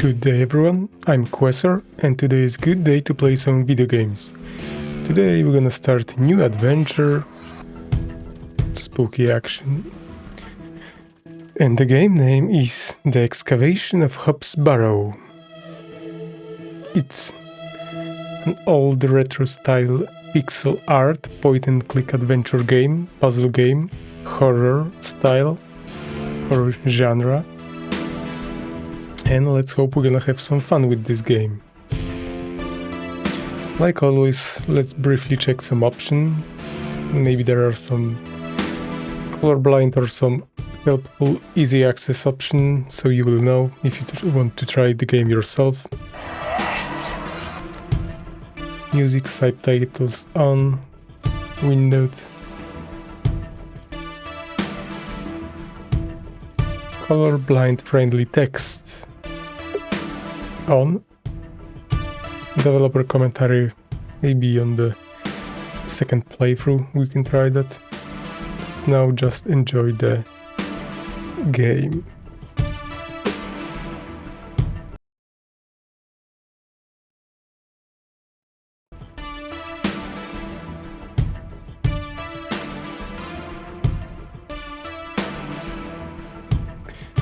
Good day everyone, I'm Queser and today is good day to play some video games. Today we're gonna start a new adventure, spooky action, and the game name is The Excavation of Hub's Barrow. It's an old retro style pixel art point and click adventure game, puzzle game, horror style or genre. And let's hope we're gonna have some fun with this game. Like always, let's briefly check some options. Maybe there are some colorblind or some helpful easy access option, so you will know if you want to try the game yourself. Music subtitles on, windowed. Colorblind friendly text on. Developer commentary maybe on the second playthrough we can try that. Now just enjoy the game.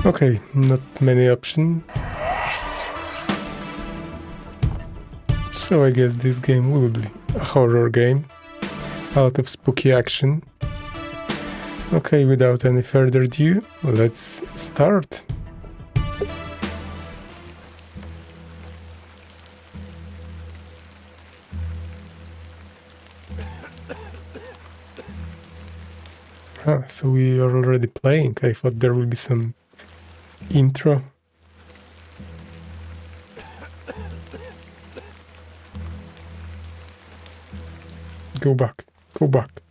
Okay, not many options. So I guess this game will be a horror game. A lot of spooky action. Okay, without any further ado, let's start. So we are already playing. I thought there will be some intro. Go back.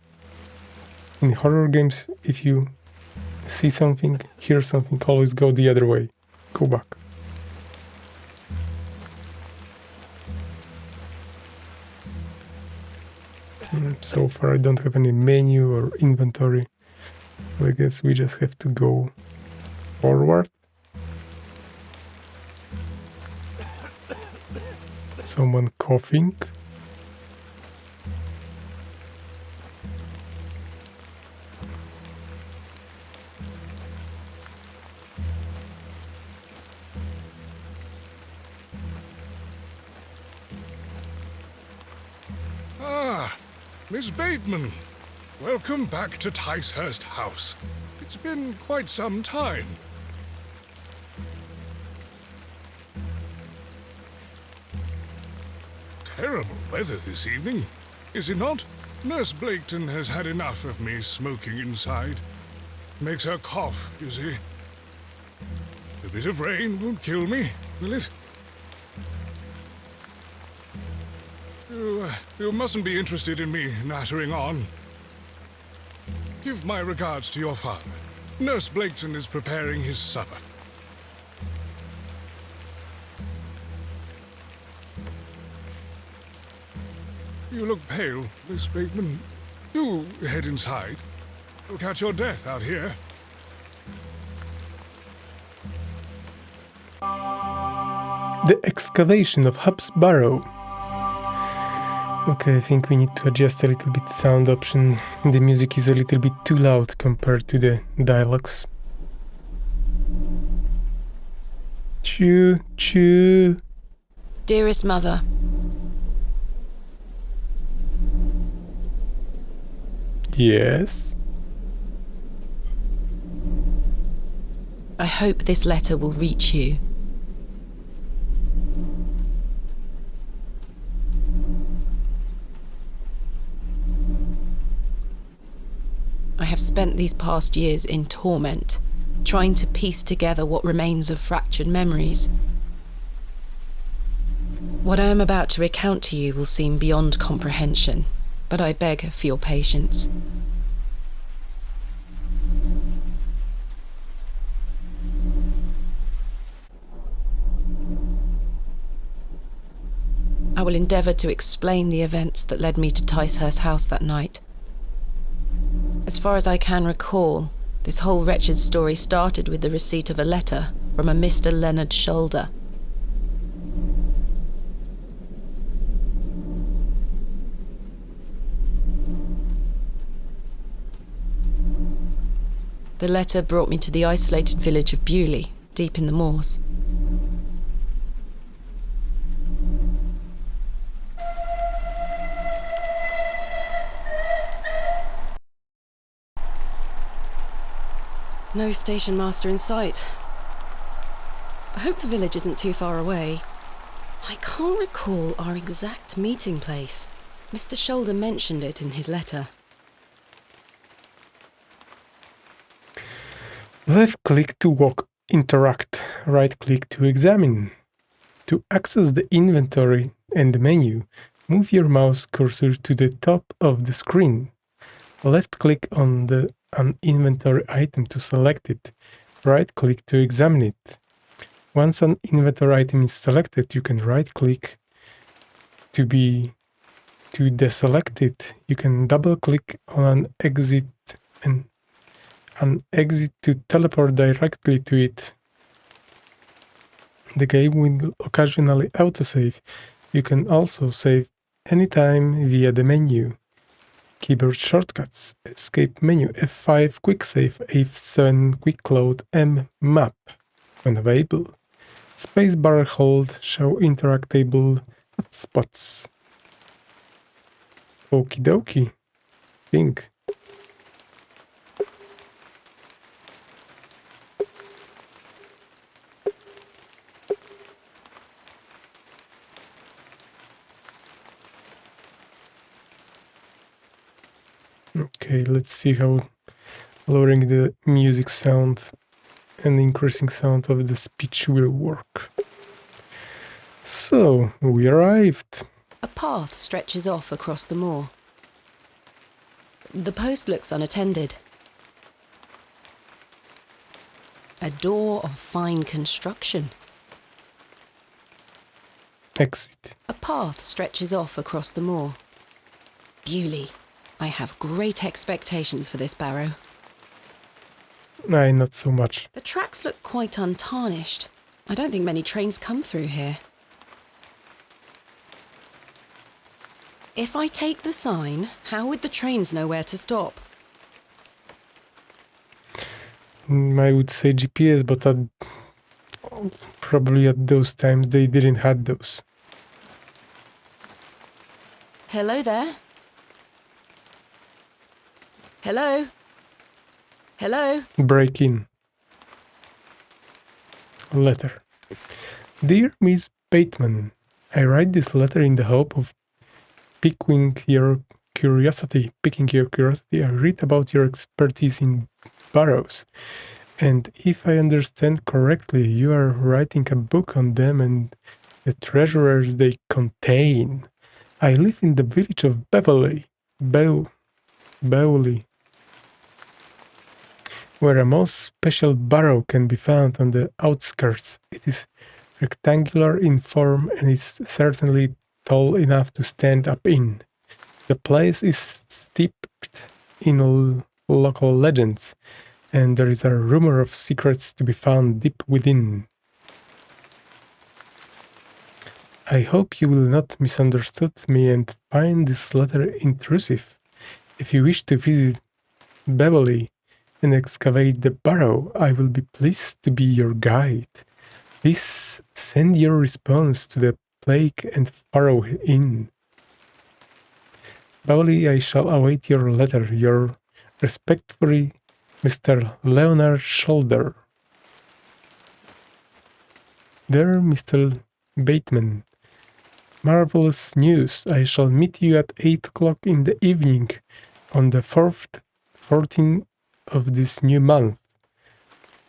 In horror games, if you see something, hear something, always go the other way. Go back. So far I don't have any menu or inventory. I guess we just have to go forward. Someone coughing. Miss Bateman, welcome back to Ticehurst House. It's been quite some time. Terrible weather this evening, is it not? Nurse Blaketon has had enough of me smoking inside. Makes her cough, you see. A bit of rain won't kill me, will it? You mustn't be interested in me nattering on. Give my regards to your father. Nurse Blaketon is preparing his supper. You look pale, Miss Bateman. Do head inside. You'll catch your death out here. The Excavation of Hub's Barrow. Okay, I think we need to adjust a little bit sound option. The music is a little bit too loud compared to the dialogues. Choo choo. Dearest mother. Yes. I hope this letter will reach you. I have spent these past years in torment, trying to piece together what remains of fractured memories. What I am about to recount to you will seem beyond comprehension, but I beg for your patience. I will endeavour to explain the events that led me to Ticehurst House that night. As far as I can recall, this whole wretched story started with the receipt of a letter from a Mr. Leonard Shoulder. The letter brought me to the isolated village of Bewlay, deep in the moors. No station master in sight. I hope the village isn't too far away. I can't recall our exact meeting place. Mr. Shoulder mentioned it in his letter. Left click to walk, interact, right click to examine. To access the inventory and the menu, move your mouse cursor to the top of the screen. Left click on an inventory item to select it. Right click to examine it. Once an inventory item is selected, you can right click to deselect it. You can double click on an exit to teleport directly to it. The game will occasionally autosave. You can also save anytime via the menu. Keyboard shortcuts: escape menu, F5 quick save, F7 quick load, M map when available. Spacebar hold, show interactable hotspots. Okie dokie. Think. Okay, let's see how lowering the music sound and increasing sound of the speech will work. So, we arrived. A path stretches off across the moor. The post looks unattended. A door of fine construction. Exit. A path stretches off across the moor. Bewlay. I have great expectations for this Barrow. Aye, not so much. The tracks look quite untarnished. I don't think many trains come through here. If I take the sign, how would the trains know where to stop? I would say GPS, but probably at those times they didn't have those. Hello there? Hello? Hello? Break in. Letter. Dear Miss Bateman, I write this letter in the hope of piquing your curiosity. I read about your expertise in barrows, and if I understand correctly, you are writing a book on them and the treasures they contain. I live in the village of Bewlay, where a most special barrow can be found on the outskirts. It is rectangular in form and is certainly tall enough to stand up in. The place is steeped in local legends, and there is a rumor of secrets to be found deep within. I hope you will not misunderstand me and find this letter intrusive. If you wish to visit Bewlay and excavate the barrow, I will be pleased to be your guide. Please send your response to the Plague and Barrow Inn. Bewlay, I shall await your letter. Your respectfully, Mr. Leonard Shoulder. Dear Mr. Bateman, marvelous news. I shall meet you at 8 o'clock in the evening on the 14th of this new month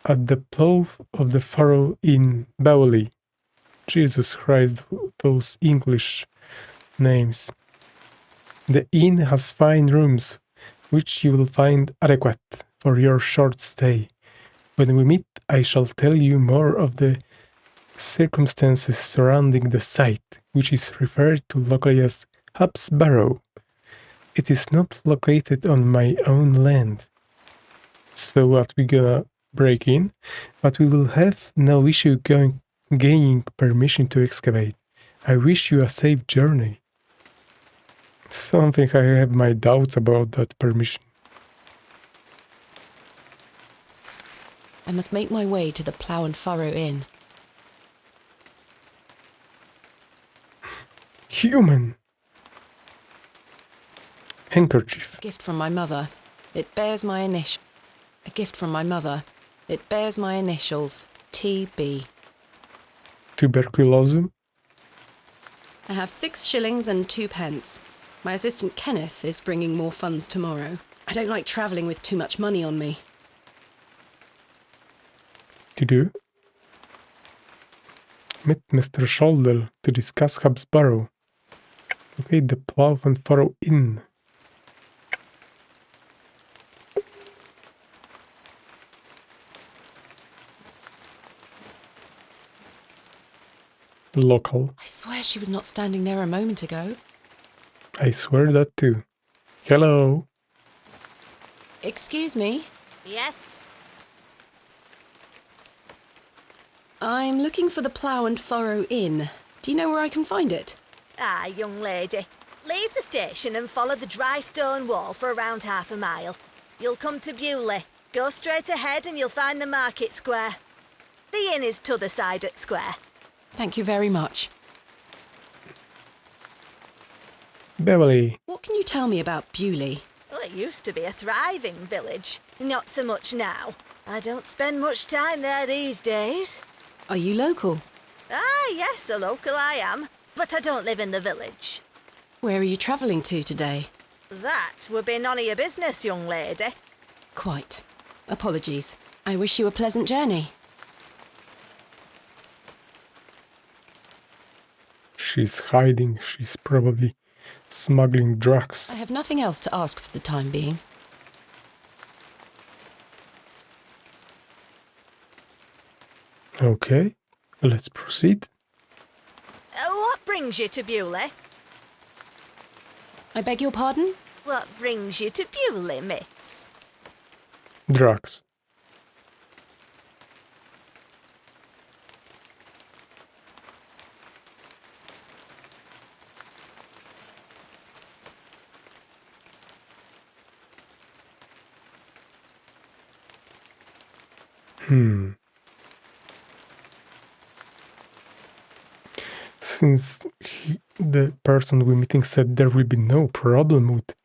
at the Plough of the Furrow in Bewlay. Jesus Christ, those English names. The inn has fine rooms, which you will find adequate for your short stay. When we meet, I shall tell you more of the circumstances surrounding the site, which is referred to locally as Hub's Barrow. It is not located on my own land. So what, we gonna break in? But we will have no issue gaining permission to excavate. I wish you a safe journey. Something I have my doubts about that permission. I must make my way to the Plough and Furrow Inn. Human. Handkerchief. Gift from my mother. It bears my initial. A gift from my mother. It bears my initials. TB. Tuberculosis. I have 6 shillings and 2 pence. My assistant Kenneth is bringing more funds tomorrow. I don't like travelling with too much money on me. To do. Meet Mr. Shoulder to discuss Hub's Barrow. Okay, the Plough and Furrow Inn. Local. I swear she was not standing there a moment ago. I swear that too. Hello. Excuse me. Yes? I'm looking for the Plough and Furrow Inn. Do you know where I can find it? Aye, young lady. Leave the station and follow the dry stone wall for around half a mile. You'll come to Bewlay. Go straight ahead and you'll find the market square. The inn is t'other side at square. Thank you very much. Bewlay. What can you tell me about Bewlay? Well, it used to be a thriving village. Not so much now. I don't spend much time there these days. Are you local? Ah, yes, a local I am. But I don't live in the village. Where are you travelling to today? That would be none of your business, young lady. Quite. Apologies. I wish you a pleasant journey. She's hiding. She's probably smuggling drugs. I have nothing else to ask for the time being. Okay, let's proceed. What brings you to Bewlay? I beg your pardon? What brings you to Bewlay, miss? Drugs. Since the person we're meeting said there will be no problem with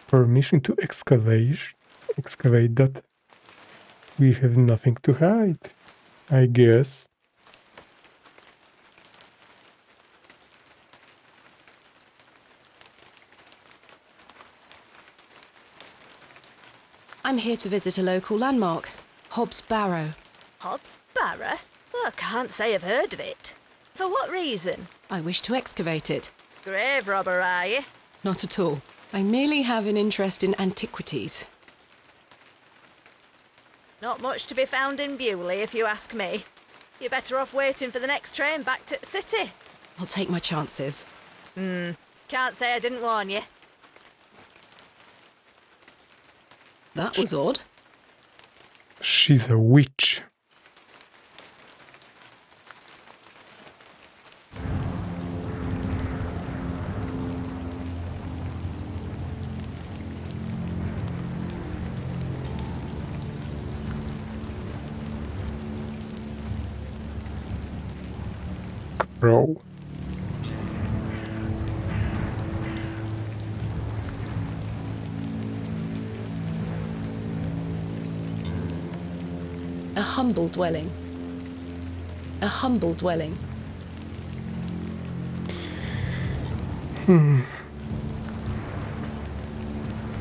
permission to excavate that, we have nothing to hide, I guess. I'm here to visit a local landmark, Hobbs Barrow. Hobbs Barrow? Well, I can't say I've heard of it. For what reason? I wish to excavate it. Grave robber, are you? Not at all. I merely have an interest in antiquities. Not much to be found in Bewlay, if you ask me. You're better off waiting for the next train back to the city. I'll take my chances. Can't say I didn't warn you. That was odd. She's a witch. Crow. A humble dwelling. A humble dwelling.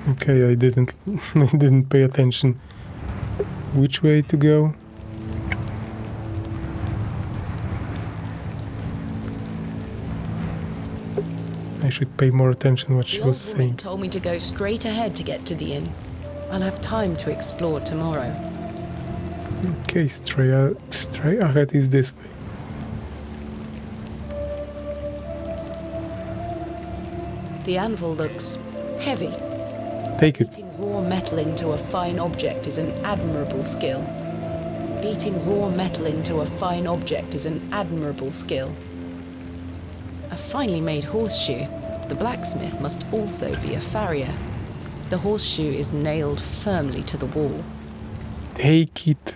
Okay, I didn't pay attention. Which way to go? I should pay more attention what she The was old woman saying. told me to go straight ahead to get to the inn. I'll have time to explore tomorrow. Okay, straight ahead is this way. The anvil looks heavy. Take it. Beating raw metal into a fine object is an admirable skill. Beating raw metal into a fine object is an admirable skill. A finely made horseshoe. The blacksmith must also be a farrier. The horseshoe is nailed firmly to the wall. Take it.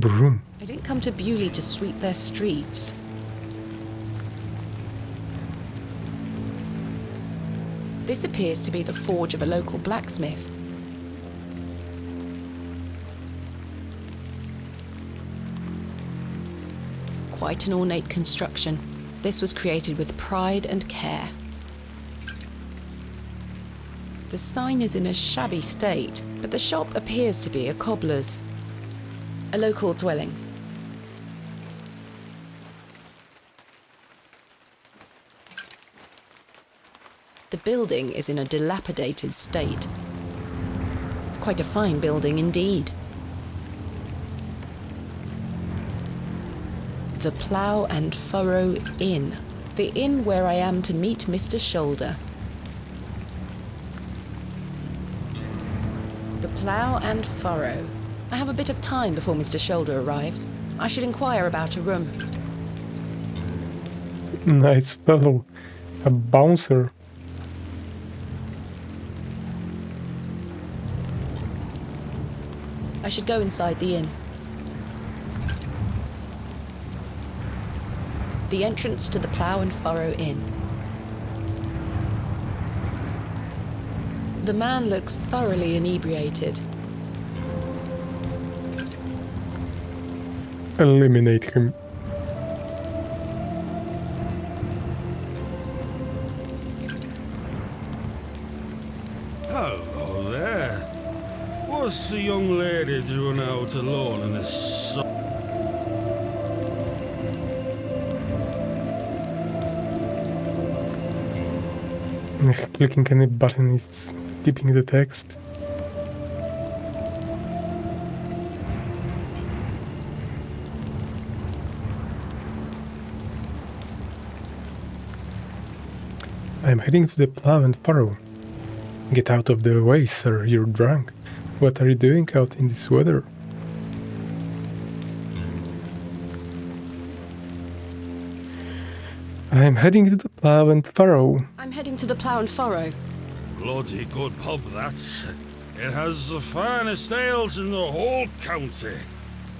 Broom. I didn't come to Bewlay to sweep their streets. This appears to be the forge of a local blacksmith. Quite an ornate construction. This was created with pride and care. The sign is in a shabby state, but the shop appears to be a cobbler's. A local dwelling. The building is in a dilapidated state. Quite a fine building indeed. The Plough and Furrow Inn. The inn where I am to meet Mr. Shoulder. The Plough and Furrow. I have a bit of time before Mr. Shoulder arrives. I should inquire about a room. Nice fellow. A bouncer. I should go inside the inn. The entrance to the Plough and Furrow Inn. The man looks thoroughly inebriated. Eliminate him. Hello there. What's the young lady doing out alone in this Clicking any button is skipping the text. I'm heading to the Plough and Furrow. Get out of the way, sir, you're drunk. What are you doing out in this weather? I'm heading to the Plough and Furrow. I'm heading to the Plough and Furrow. bloody good pub, that? It has the finest ales in the whole county.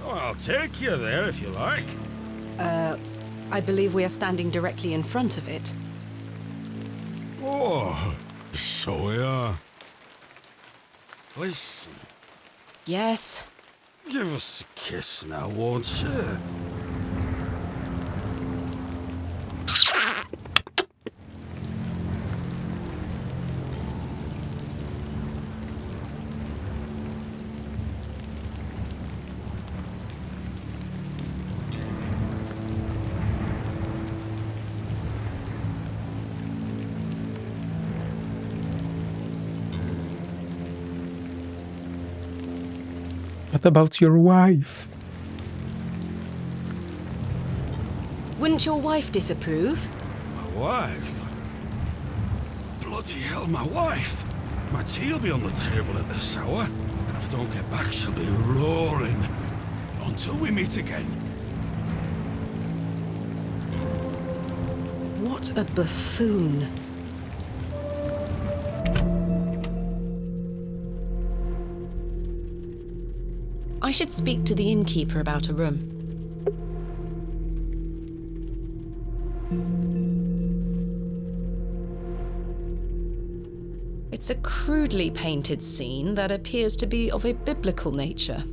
Oh, I'll take you there if you like. I believe we are standing directly in front of it. Oh, so we are. Listen, Yes. give us a kiss now, won't you? What about your wife? Wouldn't your wife disapprove? My wife? Bloody hell, my wife! My tea'll be on the table at this hour, and if I don't get back, she'll be roaring. Until we meet again. What a buffoon. I should speak to the innkeeper about a room. It's a crudely painted scene that appears to be of a biblical nature.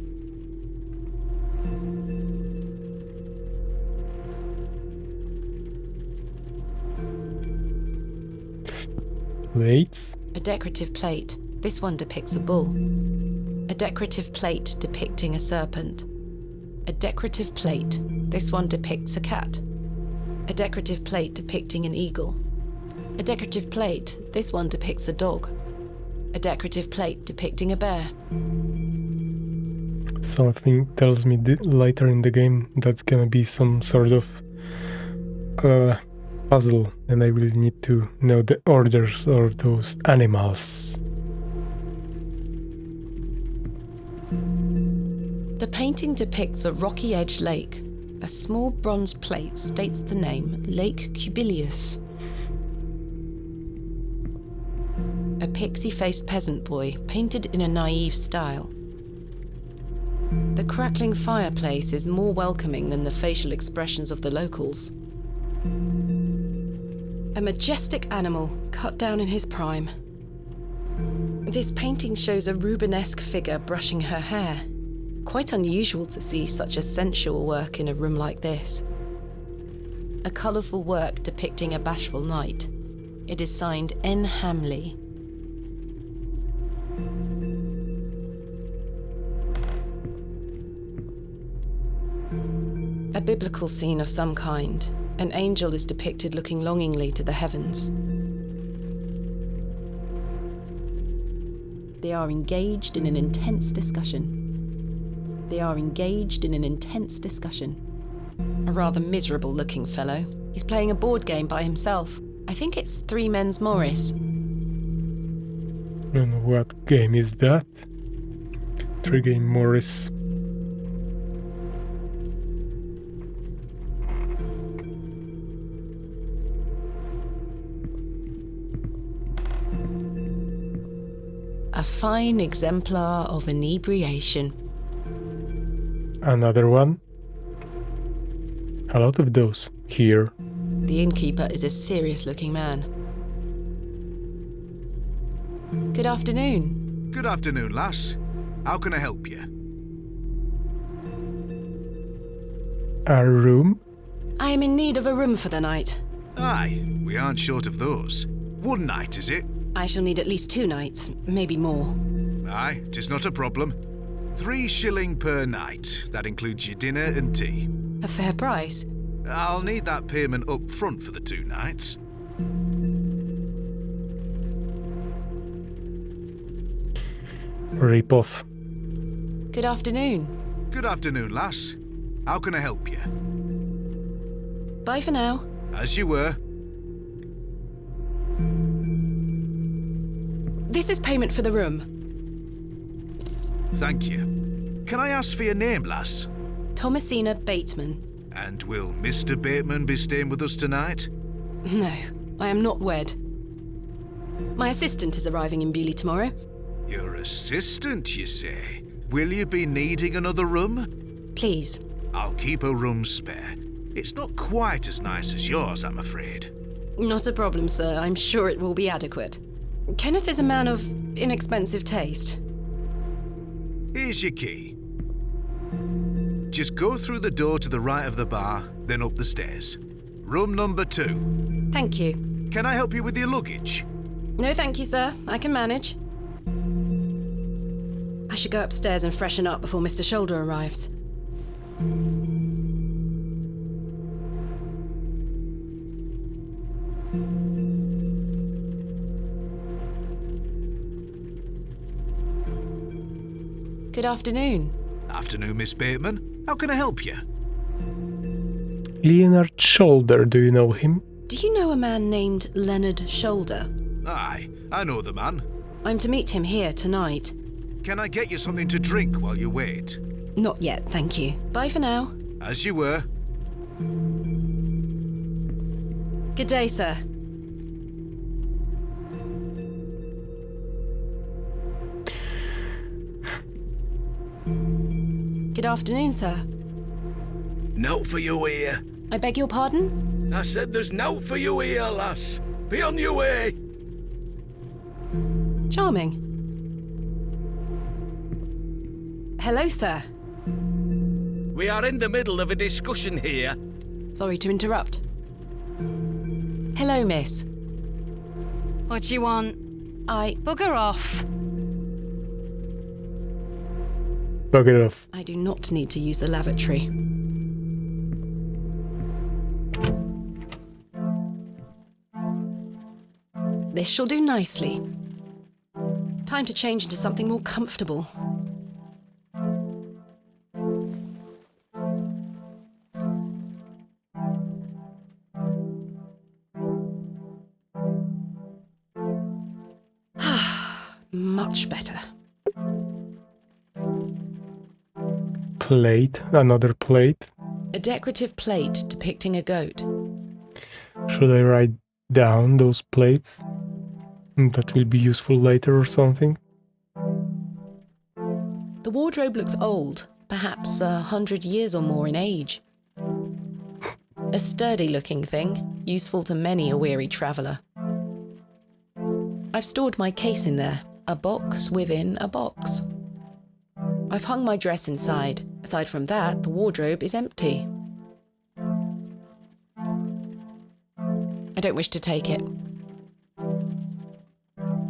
Plates? A decorative plate. This one depicts a bull. A decorative plate depicting a serpent. A decorative plate. This one depicts a cat. A decorative plate depicting an eagle. A decorative plate. This one depicts a dog. A decorative plate depicting a bear. Something tells me later in the game that's gonna be some sort of puzzle, and I will need to know the orders of those animals. The painting depicts a rocky-edged lake. A small bronze plate states the name Lake Cubilius. A pixie-faced peasant boy painted in a naive style. The crackling fireplace is more welcoming than the facial expressions of the locals. A majestic animal cut down in his prime. This painting shows a Rubenesque figure brushing her hair. Quite unusual to see such a sensual work in a room like this. A colourful work depicting a bashful knight. It is signed N. Hamley. A biblical scene of some kind. An angel is depicted looking longingly to the heavens. They are engaged in an intense discussion. They are engaged in an intense discussion. A rather miserable-looking fellow. He's playing a board game by himself. I think it's Three Men's Morris. And what game is that? Three Game Morris. A fine exemplar of inebriation. Another one. A lot of those here. The innkeeper is a serious-looking man. Good afternoon. Good afternoon, lass. How can I help you? A room? I am in need of a room for the night. Aye, we aren't short of those. One night, is it? I shall need at least 2 nights, maybe more. Aye, 'tis not a problem. 3 shilling per night. That includes your dinner and tea. A fair price. I'll need that payment up front for the 2 nights. Rip off. Good afternoon. Good afternoon, lass. How can I help you? Bye for now. As you were. This is payment for the room. Thank you. Can I ask for your name, lass? Thomasina Bateman. And will Mr. Bateman be staying with us tonight? No, I am not wed. My assistant is arriving in Bewlay tomorrow. Your assistant, you say? Will you be needing another room? Please. I'll keep a room spare. It's not quite as nice as yours, I'm afraid. Not a problem, sir. I'm sure it will be adequate. Kenneth is a man of inexpensive taste. Here's your key. Just go through the door to the right of the bar, then up the stairs. Room number 2. Thank you. Can I help you with your luggage? No, thank you, sir. I can manage. I should go upstairs and freshen up before Mr. Shoulder arrives. Good afternoon. Afternoon, Miss Bateman. How can I help you? Leonard Shoulder, do you know him? Do you know a man named Leonard Shoulder? Aye, I know the man. I'm to meet him here tonight. Can I get you something to drink while you wait? Not yet, thank you. Bye for now. As you were. Good day, sir. Good afternoon, sir. Note for you here. I beg your pardon? I said there's note for you here, lass. Be on your way. Charming. Hello, sir. We are in the middle of a discussion here. Sorry to interrupt. Hello, miss. What do you want? Bugger off. Bugger off. I do not need to use the lavatory. This shall do nicely. Time to change into something more comfortable. Much better. Plate, another plate. A decorative plate depicting a goat. Should I write down those plates? That will be useful later or something. The wardrobe looks old, perhaps 100 years or more in age. A sturdy-looking thing, useful to many a weary traveller. I've stored my case in there, a box within a box. I've hung my dress inside. Aside from that, the wardrobe is empty. I don't wish to take it.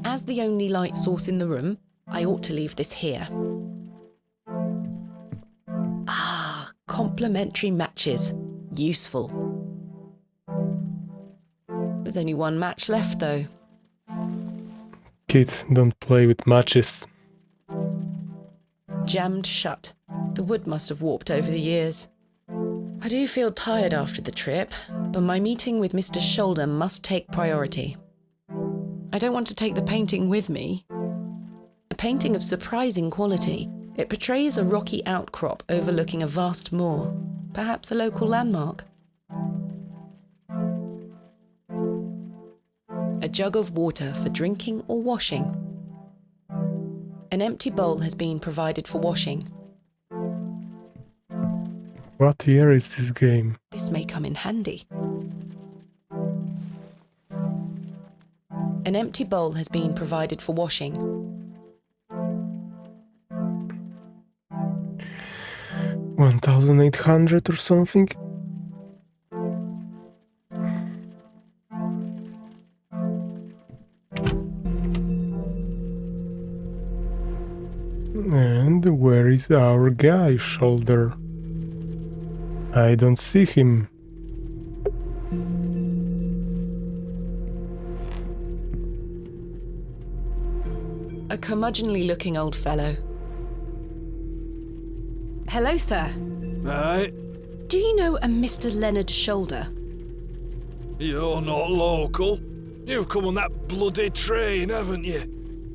As the only light source in the room, I ought to leave this here. Ah, complementary matches. Useful. There's only one match left, though. Kids don't play with matches. Jammed shut. The wood must have warped over the years. I do feel tired after the trip, but my meeting with Mr. Shoulder must take priority. I don't want to take the painting with me. A painting of surprising quality. It portrays a rocky outcrop overlooking a vast moor, perhaps a local landmark. A jug of water for drinking or washing. An empty bowl has been provided for washing. What year is this game? This may come in handy. An empty bowl has been provided for washing. 1800 or something? And where is our guy, Shoulder? I don't see him. A curmudgeonly-looking old fellow. Hello, sir. Right, Do you know a Mr. Leonard Shoulder? you're not local. You've come on that bloody train, haven't you?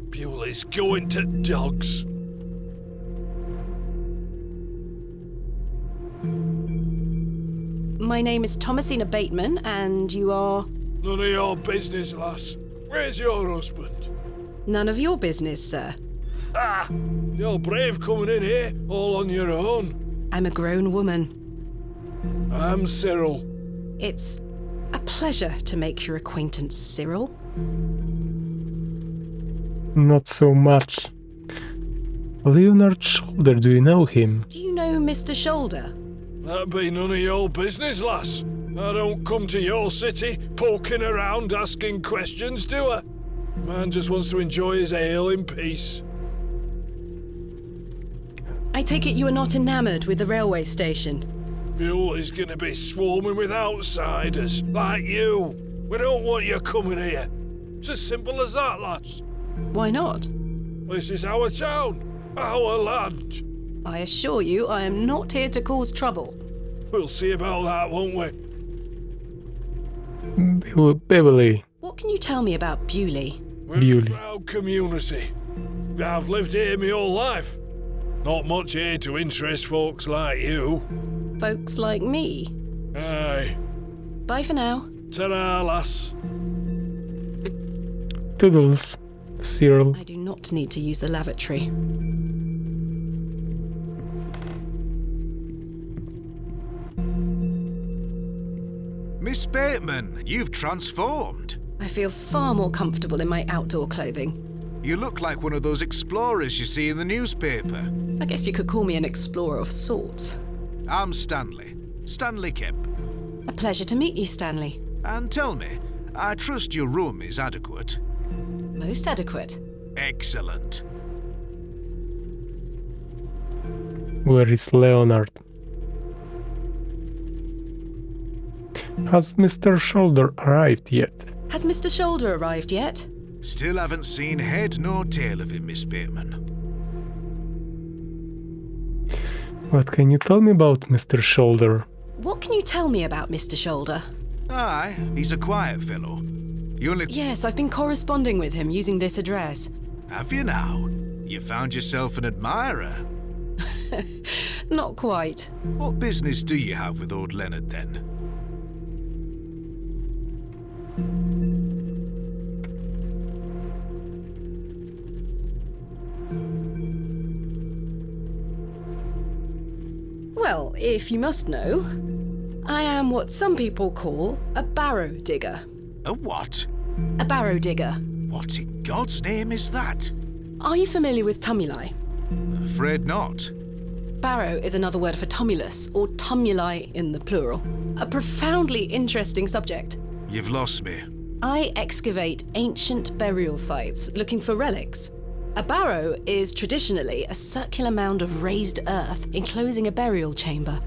Bewlay's going to dogs. My name is Thomasina Bateman, and you are... None of your business, lass. Where's your husband? None of your business, sir. Ha! You're brave coming in here, all on your own. I'm a grown woman. I'm Cyril. It's a pleasure to make your acquaintance, Cyril. Not so much. Leonard Shoulder, do you know him? Do you know Mr. Shoulder? That'd be none of your business, lass. I don't come to your city poking around asking questions, do I? Man just wants to enjoy his ale in peace. I take it you are not enamoured with the railway station. Bewlay's gonna be swarming with outsiders, like you. We don't want you coming here. It's as simple as that, lass. Why not? This is our town, our land. I assure you I am not here to cause trouble. We'll see about that, won't we? Bewlay. What can you tell me about Bewlay? We're Bewlay. a proud community. I've lived here my whole life. Not much here to interest folks like you. Folks like me. Aye. Bye for now. Ta-ra, lass. Toodles. Cyril. I do not need to use the lavatory. Miss Bateman, you've transformed. I feel far more comfortable in my outdoor clothing. You look like one of those explorers you see in the newspaper. I guess you could call me an explorer of sorts. I'm Stanley. Stanley Kemp. A pleasure to meet you, Stanley. And tell me, I trust your room is adequate. Most adequate. Excellent. Where is Leonard? Has Mr. Shoulder arrived yet? Has Mr. Shoulder arrived yet? Still haven't seen head nor tail of him, Miss Bateman. What can you tell me about Mr. Shoulder? What can you tell me about Mr. Shoulder? Aye, he's a quiet fellow. You only... Yes, I've been corresponding with him using this address. Have you now? You found yourself an admirer. Not quite. What business do you have with old Leonard, then? Well, if you must know, I am what some people call a barrow digger. A what? A barrow digger. What in God's name is that? Are you familiar with tumuli? Afraid not. Barrow is another word for tumulus, or tumuli in the plural. A profoundly interesting subject. You've lost me. I excavate ancient burial sites looking for relics. A barrow is traditionally a circular mound of raised earth enclosing a burial chamber.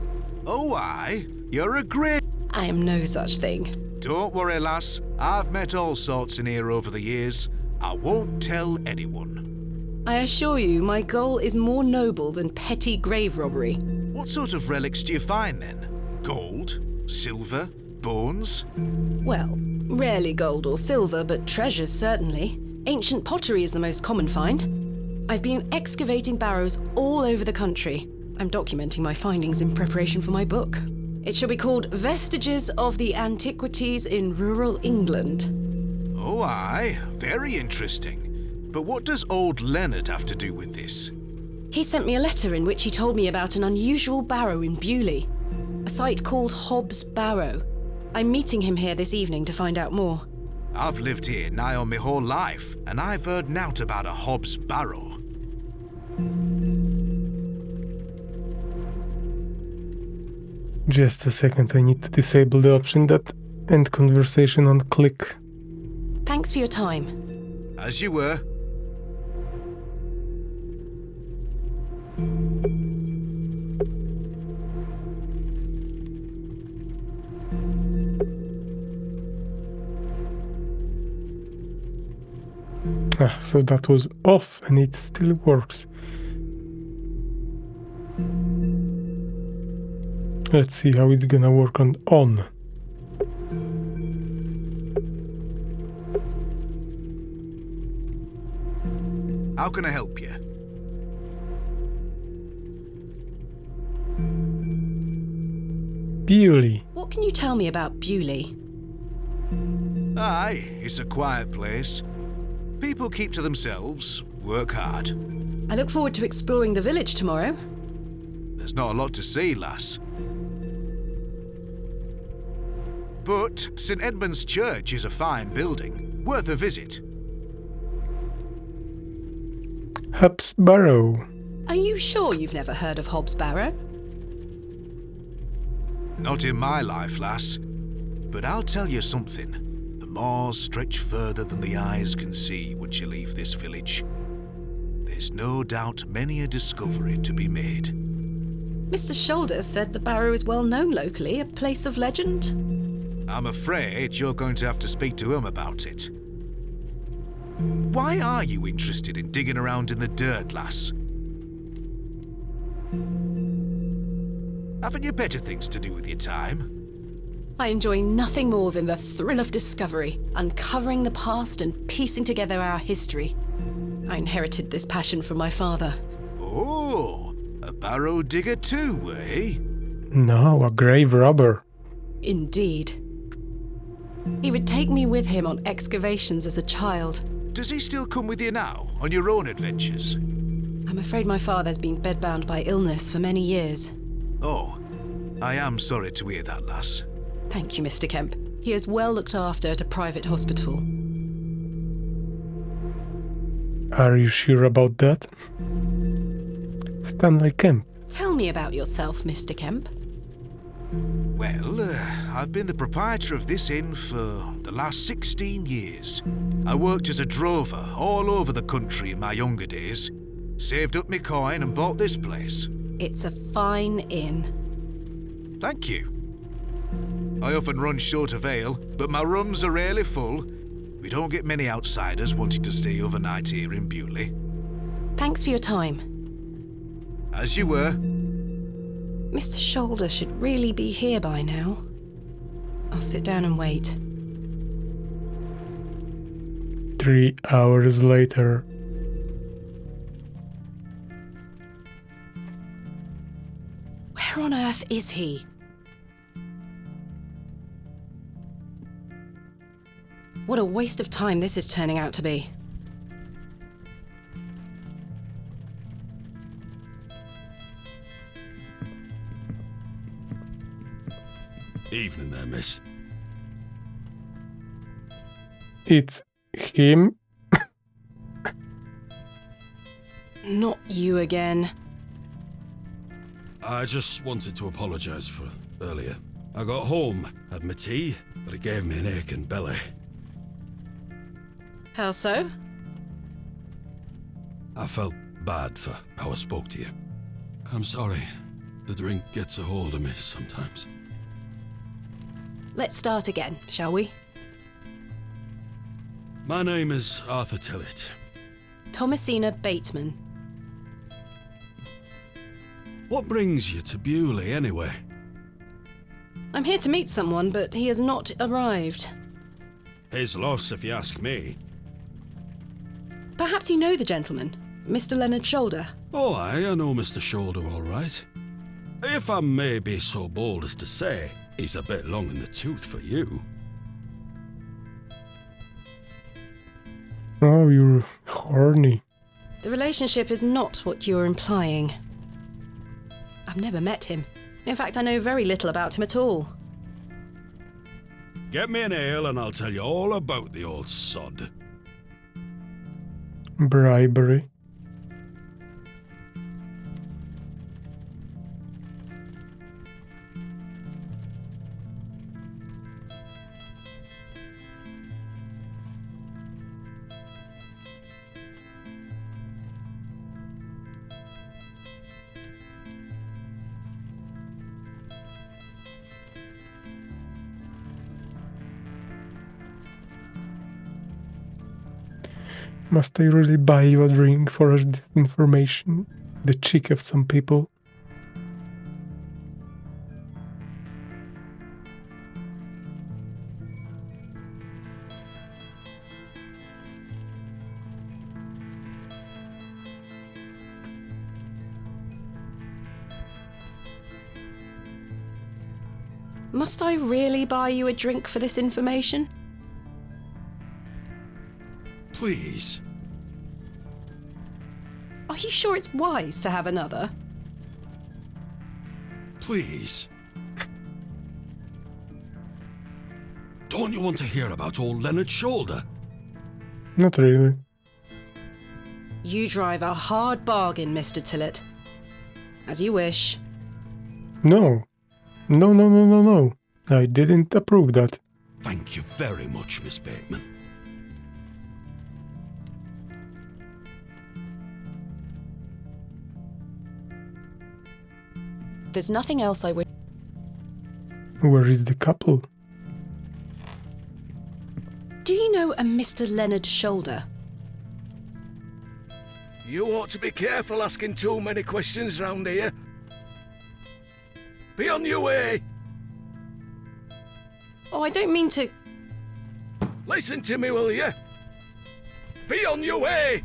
Oh, aye. You're a great... I am no such thing. Don't worry, lass. I've met all sorts in here over the years. I won't tell anyone. I assure you, my goal is more noble than petty grave robbery. What sort of relics do you find, then? Gold? Silver? Bones? Well, rarely gold or silver, but treasures certainly. Ancient pottery is the most common find. I've been excavating barrows all over the country. I'm documenting my findings in preparation for my book. It shall be called Vestiges of the Antiquities in Rural England. Oh, aye. Very interesting. But what does old Leonard have to do with this? He sent me a letter in which he told me about an unusual barrow in Bewlay, a site called Hobbs Barrow. I'm meeting him here this evening to find out more. I've lived here nigh on my whole life, and I've heard nowt about a Hobbs Barrow. Just a second, I need to disable the option that end conversation on click. Thanks for your time. As you were. So that was off and it still works. Let's see how it's gonna work on. How can I help you? Bewlay. What can you tell me about Bewlay? Aye, it's a quiet place. People keep to themselves, work hard. I look forward to exploring the village tomorrow. There's not a lot to see, lass. But St. Edmund's Church is a fine building, worth a visit. Hobbs Barrow. Are you sure you've never heard of Hobbs Barrow? Not in my life, lass. But I'll tell you something. The moors stretch further than the eyes can see once you leave this village. There's no doubt many a discovery to be made. Mr. Shoulder said the barrow is well known locally, a place of legend. I'm afraid you're going to have to speak to him about it. Why are you interested in digging around in the dirt, lass? Haven't you better things to do with your time? I enjoy nothing more than the thrill of discovery, uncovering the past and piecing together our history. I inherited this passion from my father. Oh, a barrow digger too, eh? No, a grave robber. Indeed. He would take me with him on excavations as a child. Does he still come with you now, on your own adventures? I'm afraid my father's been bedbound by illness for many years. Oh, I am sorry to hear that, lass. Thank you, Mr. Kemp. He is well looked after at a private hospital. Are you sure about that? Stanley Kemp. Tell me about yourself, Mr. Kemp. Well, I've been the proprietor of this inn for the last 16 years. I worked as a drover all over the country in my younger days. Saved up my coin and bought this place. It's a fine inn. Thank you. I often run short of ale, but my rooms are rarely full. We don't get many outsiders wanting to stay overnight here in Bewlay. Thanks for your time. As you were. Mr. Shoulder should really be here by now. I'll sit down and wait. 3 hours later. Where on earth is he? What a waste of time this is turning out to be. Evening there, miss. It's him. Not you again. I just wanted to apologise for earlier. I got home, had my tea, but it gave me an aching belly. How so? I felt bad for how I spoke to you. I'm sorry. The drink gets a hold of me sometimes. Let's start again, shall we? My name is Arthur Tillett. Thomasina Bateman. What brings you to Bewlay, anyway? I'm here to meet someone, but he has not arrived. His loss, if you ask me. Perhaps you know the gentleman, Mr. Leonard Shoulder. Oh, I know Mr. Shoulder all right. If I may be so bold as to say, he's a bit long in the tooth for you. Oh, you're horny. The relationship is not what you're implying. I've never met him. In fact, I know very little about him at all. Get me an ale and I'll tell you all about the old sod. Bribery. Must I really buy you a drink for this information? The cheek of some people. Must I really buy you a drink for this information? Please. Are you sure it's wise to have another? Please. Don't you want to hear about old Leonard Shoulder? Not really. You drive a hard bargain, Mr. Tillett. As you wish. No. No. I didn't approve that. Thank you very much, Miss Bateman. There's nothing else I would. Where is the couple? Do you know a Mr. Leonard Shoulder? You ought to be careful asking too many questions round here. Be on your way. Oh, I don't mean to... Listen to me, will you? Be on your way.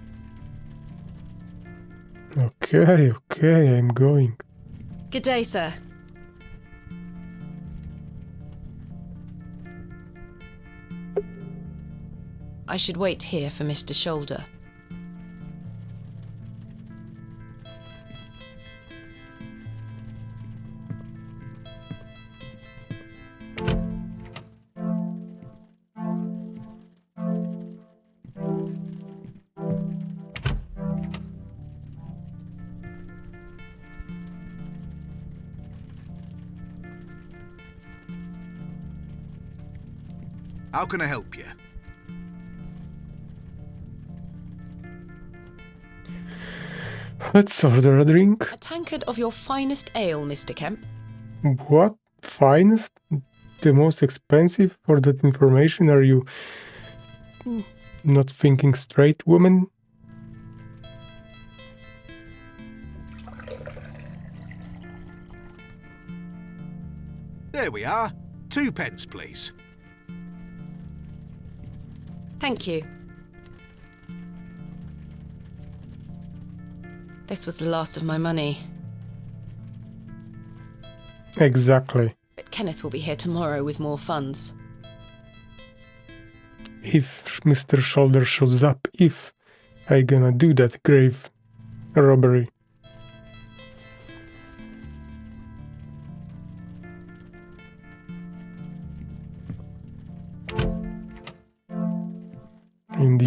Okay, I'm going. Good day, sir. I should wait here for Mr. Shoulder. How can I help you? Let's order a drink. A tankard of your finest ale, Mr. Kemp. What? Finest? The most expensive for that information? Are you not thinking straight, woman? There we are. 2 pence, please. Thank you. This was the last of my money. Exactly. But Kenneth will be here tomorrow with more funds. If Mr. Shoulder shows up, if I gonna do that grave robbery.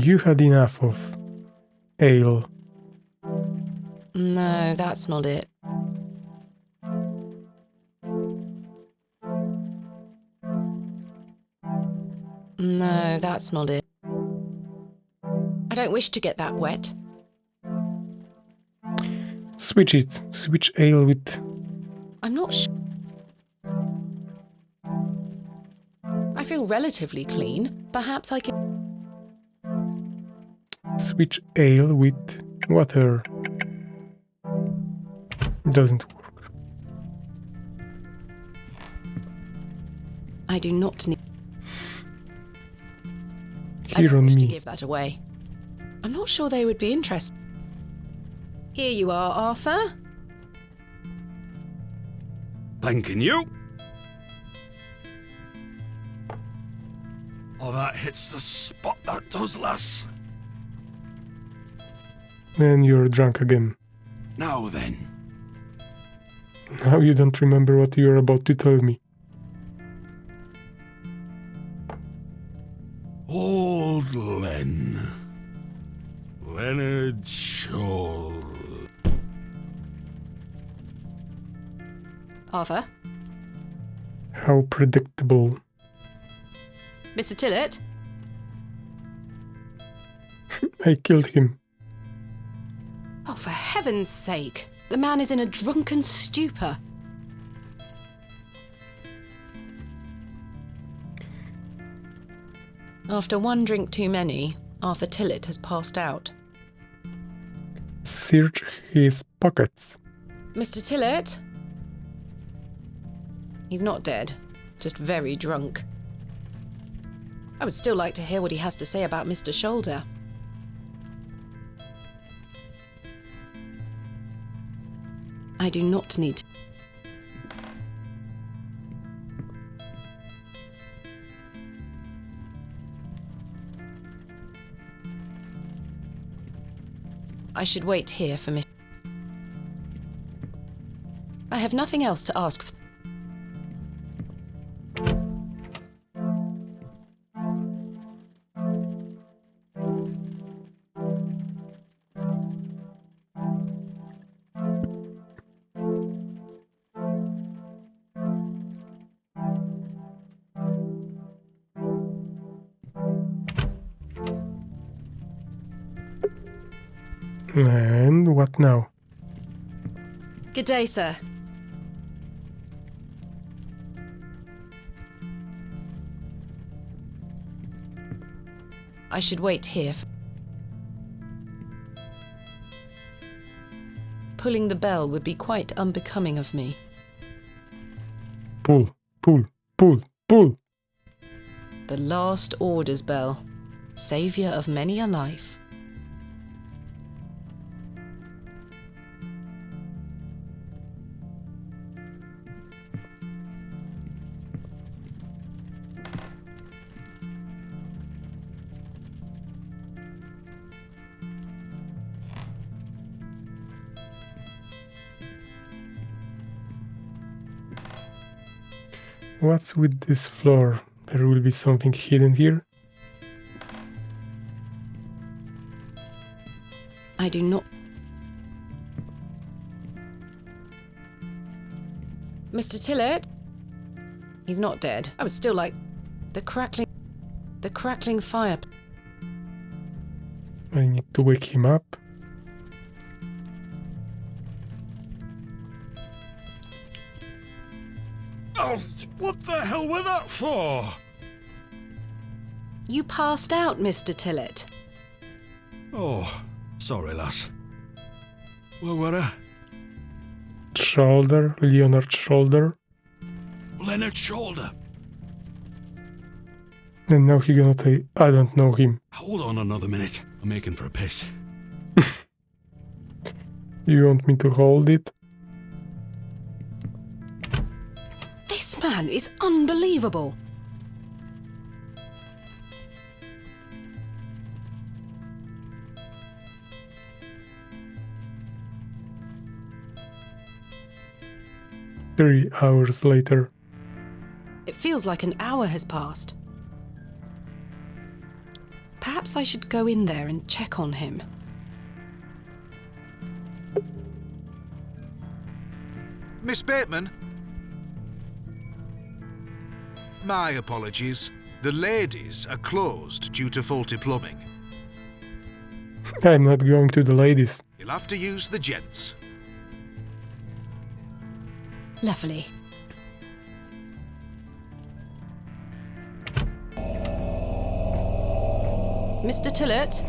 You had enough of ale. No, that's not it. No, that's not it. I don't wish to get that wet. Switch it. Switch ale with... I'm not sure. I feel relatively clean. Perhaps I can... Switch ale with water. Doesn't work. I do not need... I Here don't on wish to me. give that away. I'm not sure they would be interested. Here you are, Arthur. Thanking you. Oh, that hits the spot, that does, lass. And you're drunk again. Now then. Now you don't remember what you're about to tell me. Old Len. Leonard Shaw. Arthur? How predictable. Mr. Tillett? I killed him. Oh, for heaven's sake. The man is in a drunken stupor. After one drink too many, Arthur Tillett has passed out. Search his pockets. Mr. Tillett? He's not dead, just very drunk. I would still like to hear what he has to say about Mr. Shoulder. I do not need... I should wait here for Miss... I have nothing else to ask for. And what now? Good day, sir. I should wait here for... Pulling the bell would be quite unbecoming of me. Pull, pull, pull, pull. The last orders bell, saviour of many a life. What's with this floor? There will be something hidden here? I do not... Mr. Tillett? He's not dead. I would still like... The crackling fire... I need to wake him up. Oh, what the hell were that for? You passed out, Mr. Tillett. Oh, sorry, lass. Where were I? Shoulder, Leonard Shoulder. Leonard Shoulder. And now he gonna say, I don't know him. Hold on another minute. I'm making for a piss. You want me to hold it? This man is unbelievable. Three hours later. It feels like an hour has passed. Perhaps Perhaps I should go in there and check on him. Miss Bateman? My apologies. The ladies are closed due to faulty plumbing. I'm not going to the ladies. You'll have to use the gents. Lovely. Mr. Tillett?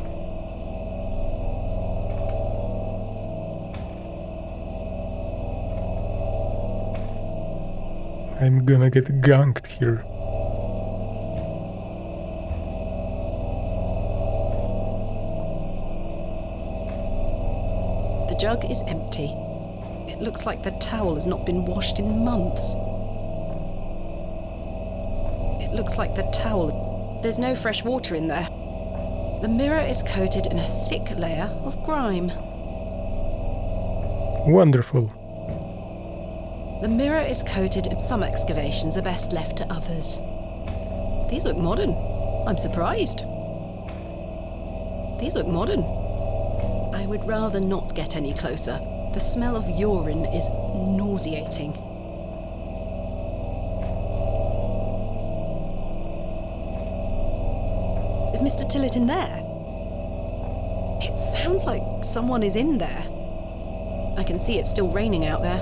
I'm gonna get ganked here. The jug is empty. It looks like the towel has not been washed in months. It looks like the towel... There's no fresh water in there. The mirror is coated in a thick layer of grime. Wonderful. The mirror is coated in... Some excavations are best left to others. These look modern. I'm surprised. These look modern. I would rather not get any closer. The smell of urine is nauseating. Is Mr. Tillett in there? It sounds like someone is in there. I can see it's still raining out there.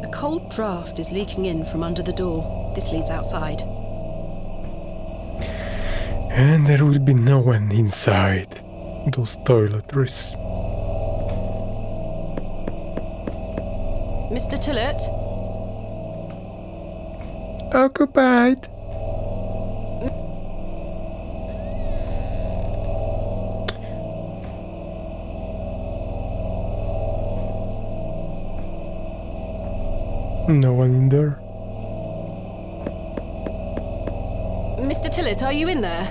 A cold draft is leaking in from under the door. This leads outside. And there will be no one inside those toiletries. Mr. Tillett? Occupied. No one in there. Mr. Tillett, are you in there?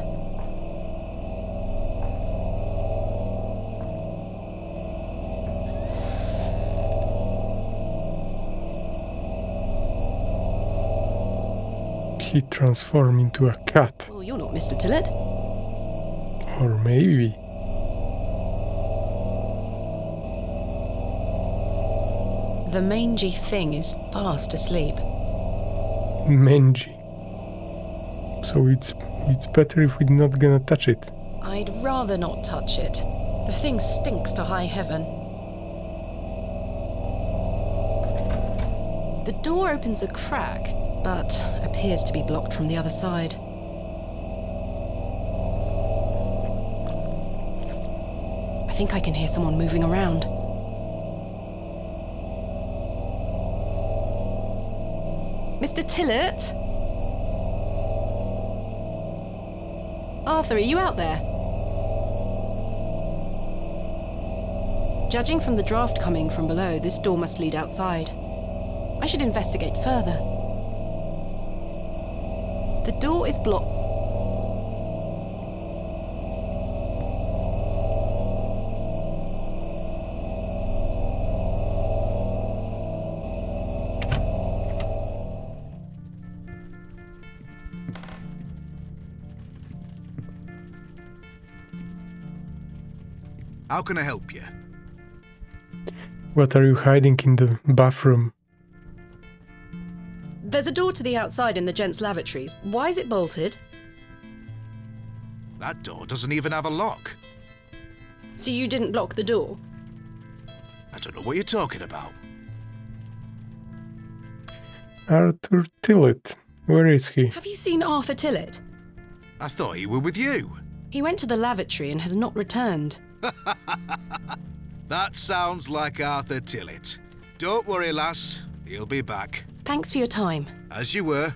He transformed into a cat. Well, you're not Mr. Tillett. Or maybe. The mangy thing is fast asleep. Mangy. So it's better if we're not gonna touch it. I'd rather not touch it. The thing stinks to high heaven. The door opens a crack, but appears to be blocked from the other side. I think I can hear someone moving around. Mr. Tillett? Arthur, are you out there? Judging from the draft coming from below, this door must lead outside. I should investigate further. The door is blocked. How can I help you? What are you hiding in the bathroom? There's a door to the outside in the gents' lavatories. Why is it bolted? That door doesn't even have a lock. So you didn't block the door? I don't know what you're talking about. Arthur Tillett. Where is he? Have you seen Arthur Tillett? I thought he were with you. He went to the lavatory and has not returned. That sounds like Arthur Tillett. Don't worry, lass. He'll be back. Thanks for your time. As you were.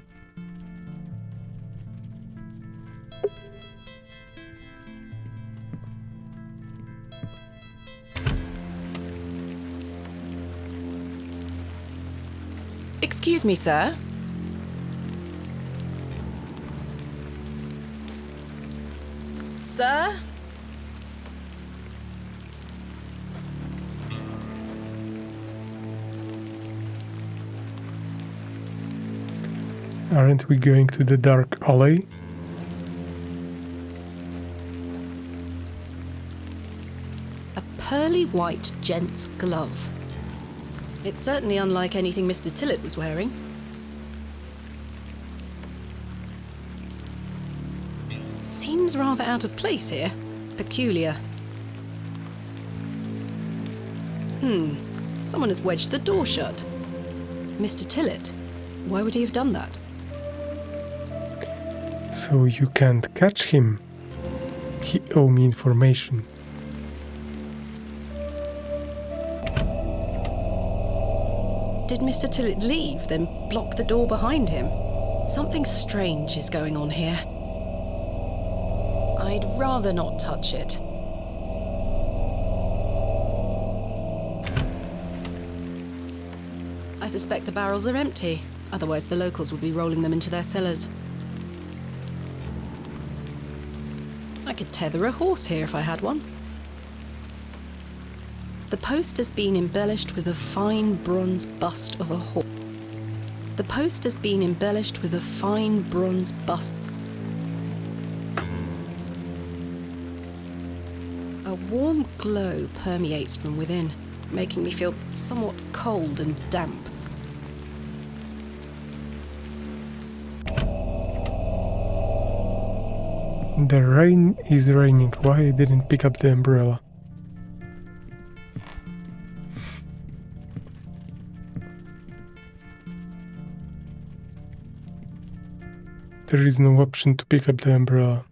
Excuse me, sir. Sir? Aren't we going to the dark alley? lovely white gent's glove. It's certainly unlike anything Mr. Tillett was wearing. It seems rather out of place here. Peculiar. Someone has wedged the door shut. Mr. Tillett, why would he have done that? So you can't catch him. He owe me information. Did Mr. Tillett leave, then block the door behind him? Something strange is going on here. I'd rather not touch it. I suspect the barrels are empty, otherwise the locals would be rolling them into their cellars. I could tether a horse here if I had one. The post has been embellished with a fine bronze bust of a horse. The post has been embellished with a fine bronze bust. A warm glow permeates from within, making me feel somewhat cold and damp. The rain is raining. Why I didn't pick up the umbrella? There is no option to pick up the umbrella.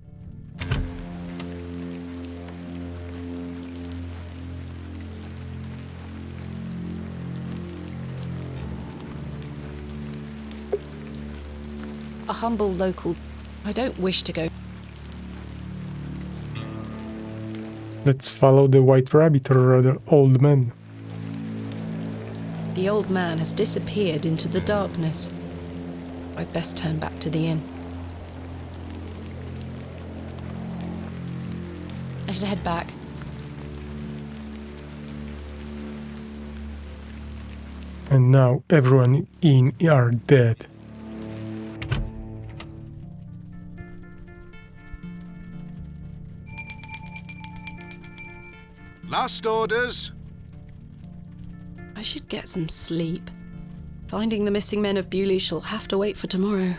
A humble local. I don't wish to go. Let's follow the white rabbit, or rather old man. The old man has disappeared into the darkness. I'd best turn back to the inn. I should head back. And now everyone in are dead. Last orders. I should get some sleep. Finding the missing men of Bewlay shall have to wait for tomorrow.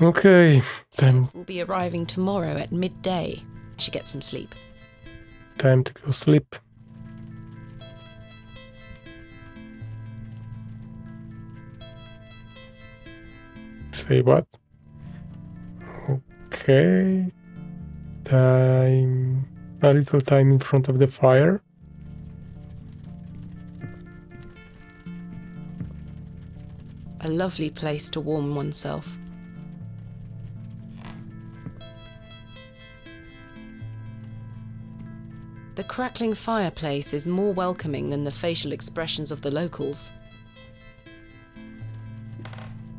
Okay, time We'll be arriving tomorrow at midday. I should get some sleep. to go sleep. Say what? Okay. Time. A little time in front of the fire. A lovely place to warm oneself. The crackling fireplace is more welcoming than the facial expressions of the locals.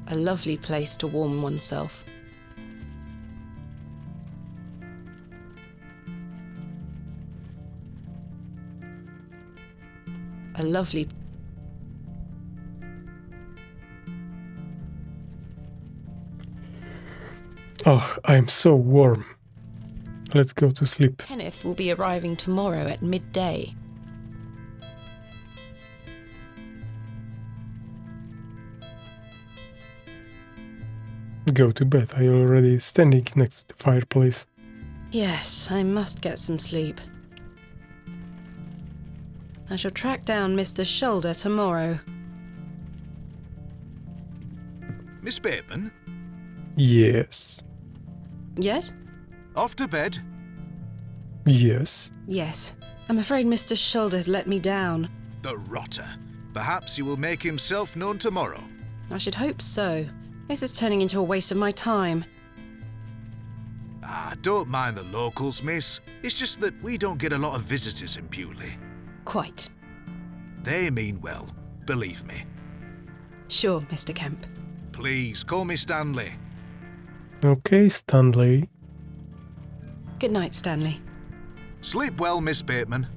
A lovely place to warm oneself. A lovely. Oh, I'm so warm. Let's go to sleep. Kenneth will be arriving tomorrow at midday. Go to bed. I already standing next to the fireplace. Yes, I must get some sleep. I shall track down Mr. Shoulder tomorrow. Miss Bateman, Yes. Yes? off to bed. Yes. Yes. I'm afraid Mr. Shoulder's let me down. The rotter. Perhaps he will make himself known tomorrow. I should hope so. This is turning into a waste of my time. Ah, don't mind the locals, miss. It's just that we don't get a lot of visitors in Bewlay. Quite. They mean well, believe me. Sure, Mr. Kemp. Please, call me Stanley. Okay, Stanley. Good night, Stanley. Sleep well, Miss Bateman.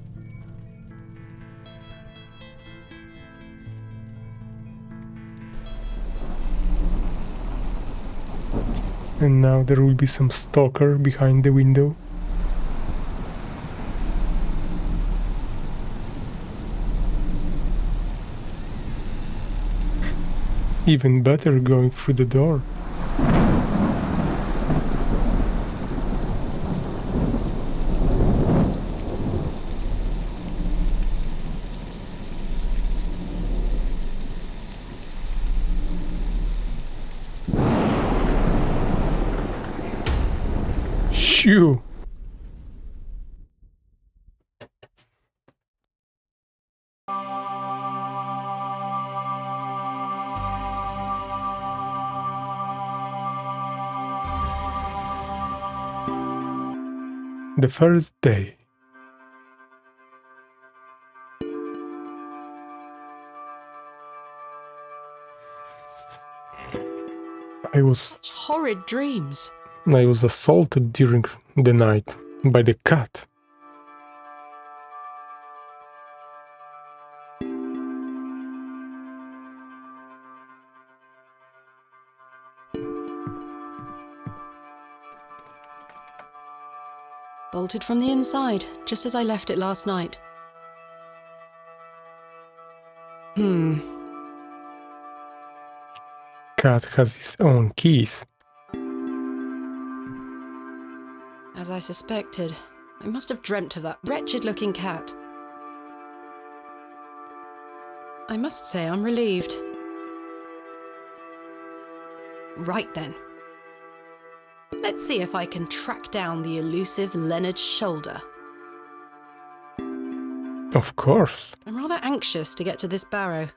And now there will be some stalker behind the window. Even better going through the door. Shoo! The first day. I was Horrid dreams. assaulted during the night by the cat. Bolted from the inside, just as I left it last night. Cat has his own keys. As I suspected, I must have dreamt of that wretched-looking cat. I must say I'm relieved. Right then. Let's see if I can track down the elusive Leonard Shoulder. Of course. I'm rather anxious to get to this barrow.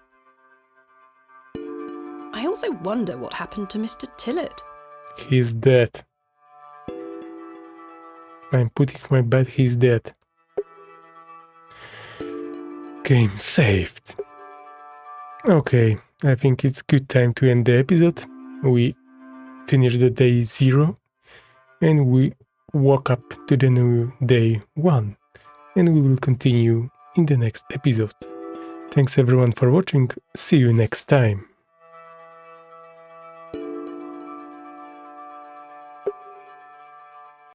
I also wonder what happened to Mr. Tillett. He's dead. I'm putting my bet he's dead. Game saved. Okay, I think it's good time to end the episode. We finished the day 0 and we woke up to the new day 1, and we will continue in the next episode. Thanks everyone for watching, see you next time.